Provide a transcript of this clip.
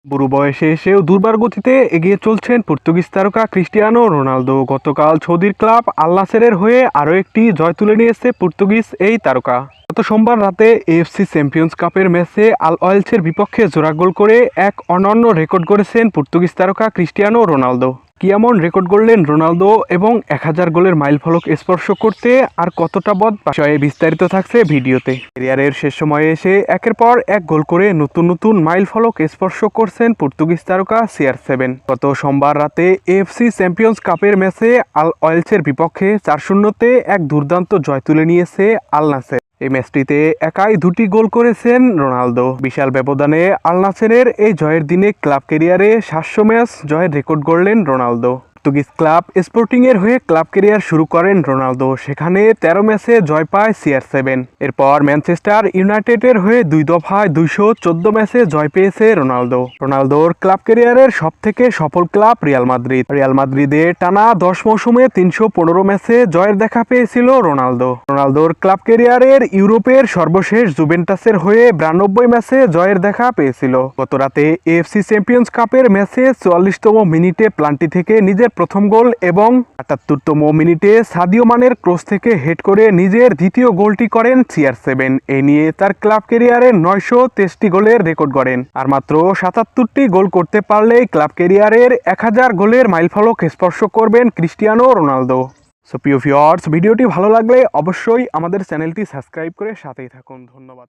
বুড়ো বয়সে এসেও দুর্বার গতিতে এগিয়ে চলছেন পর্তুগিজ তারকা ক্রিস্টিয়ানো রোনালদো। গতকাল সৌদির ক্লাব আল নাসেরের হয়ে আরও একটি জয় তুলে নিয়েছে পর্তুগিজ এই তারকা। গত সোমবার রাতে এএফসি চ্যাম্পিয়ন্স কাপের ম্যাচে আল ওয়েলসের বিপক্ষে জোড়া গোল করে এক অনন্য রেকর্ড গড়েছেন পর্তুগিজ তারকা ক্রিস্টিয়ানো রোনালদো। কি এমন রেকর্ড গড়লেন রোনালদো এবং 1000 গোলের মাইলফলক স্পর্শ করতে আর কতটা বিষয়ে বিস্তারিত থাকছে ভিডিওতে। ক্যারিয়ারের শেষ সময়ে এসে একের পর এক গোল করে নতুন নতুন মাইলফলক স্পর্শ করছেন পর্তুগিজ তারকা CR7। গত সোমবার রাতে এএফসি চ্যাম্পিয়ন্স কাপের ম্যাচে আল ওয়েলসের বিপক্ষে 4-0-তে এক দুর্দান্ত জয় তুলে নিয়েছে আল নাসের। এই ম্যাচটিতে একাই 2টি গোল করেছেন রোনালদো। বিশাল ব্যবধানে আল নাসেরের এই জয়ের দিনে ক্লাব ক্যারিয়ারে 700 ম্যাচ জয়ের রেকর্ড গড়লেন রোনালদো। পর্তুগিজ ক্লাব স্পোর্টিং এর হয়ে ক্লাব ক্যারিয়ার শুরু করেন রোনালদো। সেখানে 13 ম্যাচে জয় পায় CR7। এরপর ম্যানচেস্টার ইউনাইটেডের হয়ে 2 দফায় 214 ম্যাচে জয় পেয়েছে রোনালদোর ক্লাব ক্যারিয়ারের সবথেকে সফল ক্লাব রিয়াল মাদ্রিদে টানা 10 মৌসুমে 315 ম্যাচে জয়ের দেখা পেয়েছিল রোনালদোর ক্লাব ক্যারিয়ারের ইউরোপের সর্বশেষ জুভেন্টাসের হয়ে 92 ম্যাচে জয়ের দেখা পেয়েছিল। গত রাতে এএফসি চ্যাম্পিয়ন্স কাপের ম্যাচে 44তম মিনিটে প্লান্টি থেকে নিজের প্রথম গোল এবং 78তম মিনিটে সাদিও মানের ক্রস থেকে হেড করে নিজের দ্বিতীয় গোলটি করেন CR7। এ নিয়ে তার ক্লাব ক্যারিয়ারে 923টি গোলের রেকর্ড গড়েন। আর মাত্র 77টি গোল করতে পারলেই ক্লাব ক্যারিয়ারের 1000 গোলের মাইলফলক স্পর্শ করবেন ক্রিস্টিয়ানো রোনালদো। সো প্রিয় ভিউয়ার্স, ভিডিওটি ভালো লাগলে অবশ্যই আমাদের চ্যানেলটি সাবস্ক্রাইব করে সাথেই থাকুন। ধন্যবাদ।